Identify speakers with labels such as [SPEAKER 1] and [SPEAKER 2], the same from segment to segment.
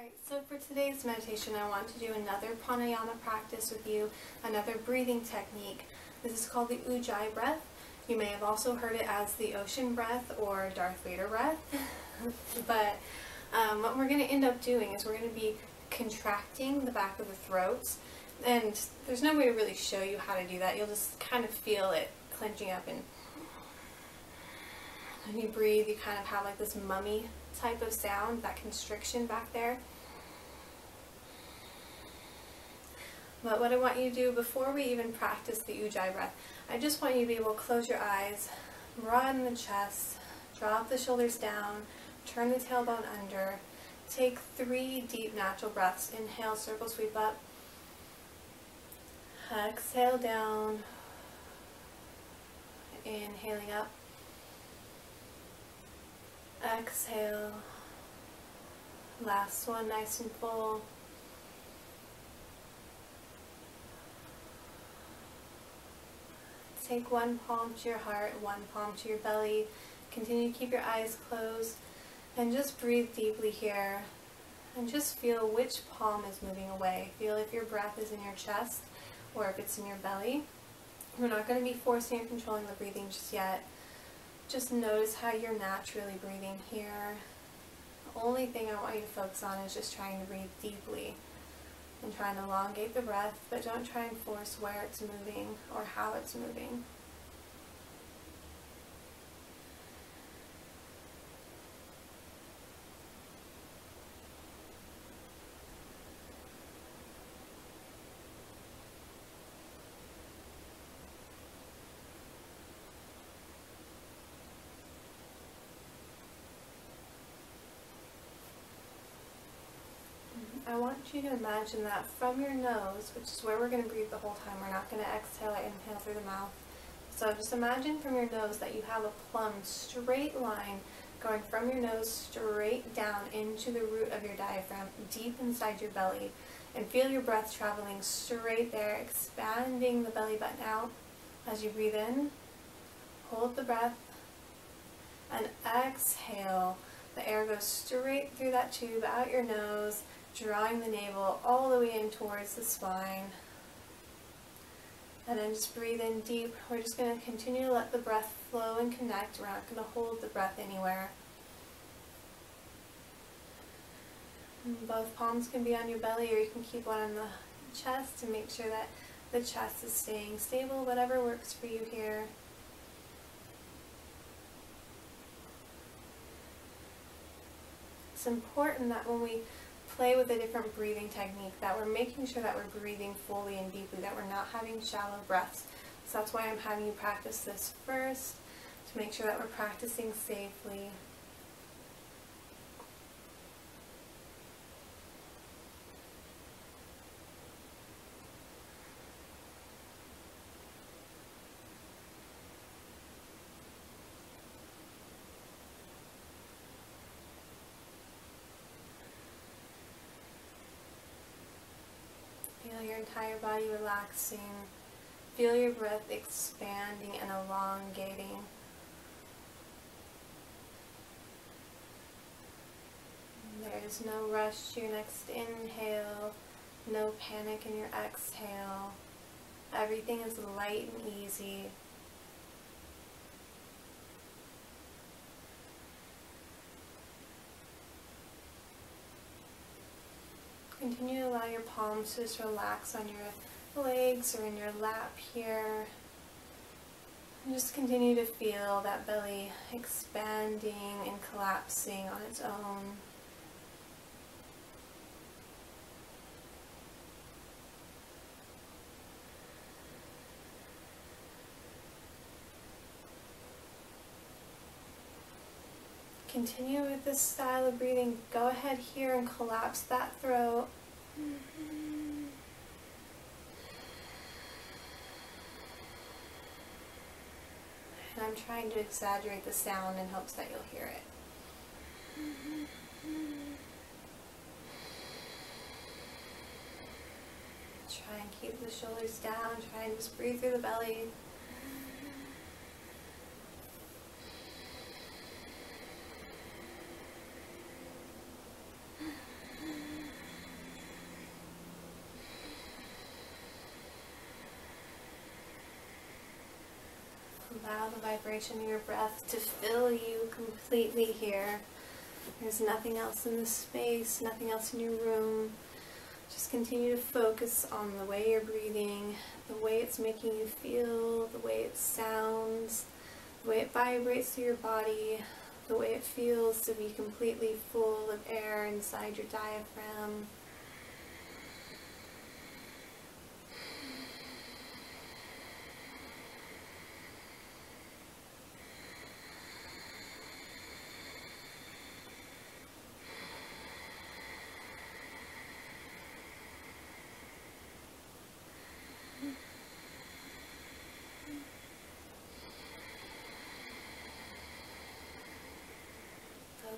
[SPEAKER 1] Alright, so for today's meditation I want to do another pranayama practice with you, another breathing technique. This is called the Ujjayi breath. You may have also heard it as the ocean breath or Darth Vader breath. But what we're going to end up doing is we're going to be contracting the back of the throat. And there's no way to really show you how to do that. You'll just kind of feel it clenching up, and when you breathe you kind of have like this mummy type of sound, that constriction back there. But what I want you to do before we even practice the Ujjayi breath, I just want you to be able to close your eyes, broaden the chest, drop the shoulders down, turn the tailbone under, take 3 deep natural breaths. Inhale, circle sweep up, exhale down, inhaling up, exhale, last one nice and full, take one palm to your heart, one palm to your belly, continue to keep your eyes closed, and just breathe deeply here, and just feel which palm is moving away. Feel if your breath is in your chest or if it's in your belly. We're not going to be forcing or controlling the breathing just yet. Just notice how you're naturally breathing here. The only thing I want you to focus on is just trying to breathe deeply and trying to elongate the breath, but don't try and force where it's moving or how it's moving. I want you to imagine that from your nose, which is where we're going to breathe the whole time, we're not going to exhale or inhale through the mouth. So just imagine from your nose that you have a plumb straight line going from your nose straight down into the root of your diaphragm, deep inside your belly, and feel your breath traveling straight there, expanding the belly button out as you breathe in. Hold the breath and exhale. The air goes straight through that tube, out your nose, drawing the navel all the way in towards the spine. And then just breathe in deep. We're just going to continue to let the breath flow and connect. We're not going to hold the breath anywhere. And both palms can be on your belly, or you can keep one on the chest to make sure that the chest is staying stable, whatever works for you here. It's important that when we play with a different breathing technique, that we're making sure that we're breathing fully and deeply, that we're not having shallow breaths. So that's why I'm having you practice this first, to make sure that we're practicing safely. Feel your entire body relaxing. Feel your breath expanding and elongating. There is no rush to your next inhale, no panic in your exhale. Everything is light and easy. Continue to allow your palms to just relax on your legs or in your lap here. And just continue to feel that belly expanding and collapsing on its own. Continue with this style of breathing. Go ahead here and collapse that throat. And I'm trying to exaggerate the sound in hopes that you'll hear it. Try and keep the shoulders down. Try and just breathe through the belly. vibration of your breath to fill you completely here. There's nothing else in the space, nothing else in your room. Just continue to focus on the way you're breathing, the way it's making you feel, the way it sounds, the way it vibrates through your body, the way it feels to be completely full of air inside your diaphragm.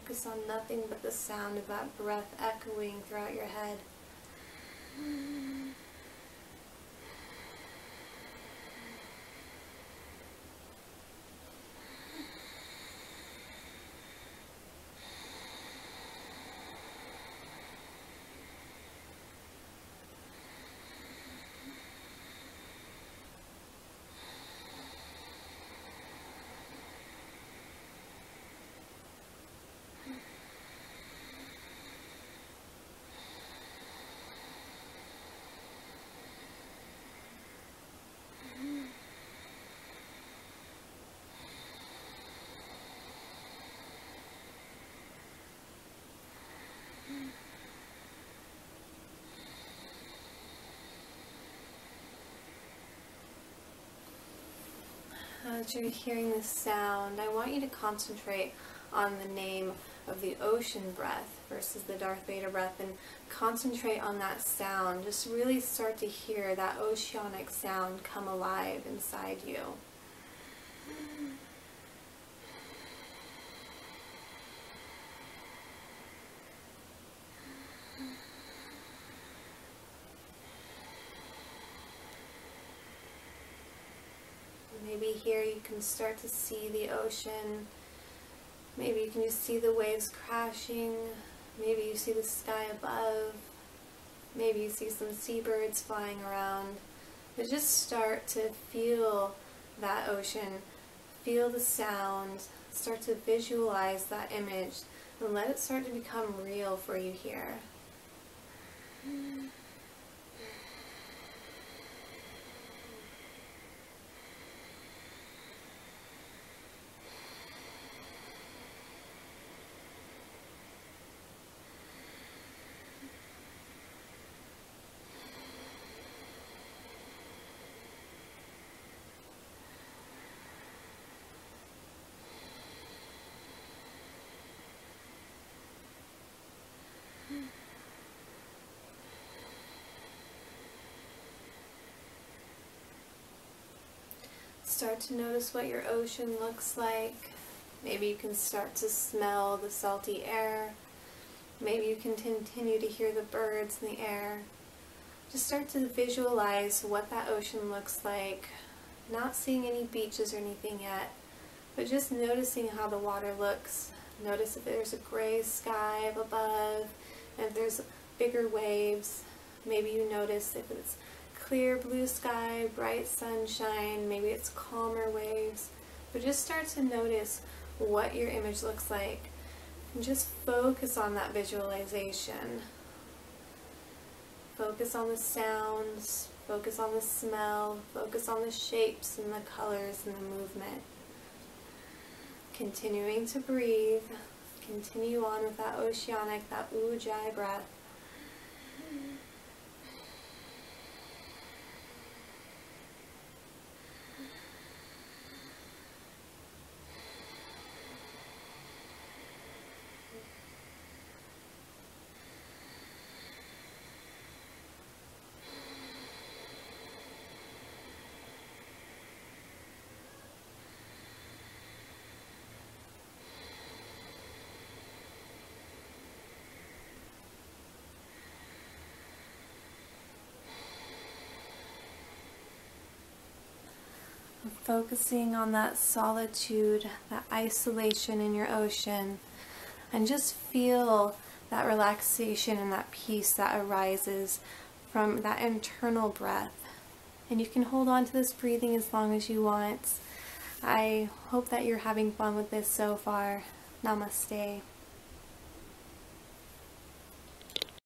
[SPEAKER 1] Focus on nothing but the sound of that breath echoing throughout your head. As you're hearing this sound, I want you to concentrate on the name of the ocean breath versus the Darth Vader breath, and concentrate on that sound. Just really start to hear that oceanic sound come alive inside you. Maybe here you can start to see the ocean. Maybe you can just see the waves crashing. Maybe you see the sky above. Maybe you see some seabirds flying around. But just start to feel that ocean. Feel the sound. Start to visualize that image and let it start to become real for you here. Start to notice what your ocean looks like. Maybe you can start to smell the salty air. Maybe you can continue to hear the birds in the air. Just start to visualize what that ocean looks like. Not seeing any beaches or anything yet, but just noticing how the water looks. Notice if there's a gray sky up above, and if there's bigger waves. Maybe you notice if it's clear blue sky, bright sunshine, maybe it's calmer waves. But just start to notice what your image looks like. And just focus on that visualization. Focus on the sounds, focus on the smell, focus on the shapes and the colors and the movement. Continuing to breathe, continue on with that oceanic, that Ujjayi breath. Focusing on that solitude, that isolation in your ocean, and just feel that relaxation and that peace that arises from that internal breath. And you can hold on to this breathing as long as you want. I hope that you're having fun with this so far. Namaste.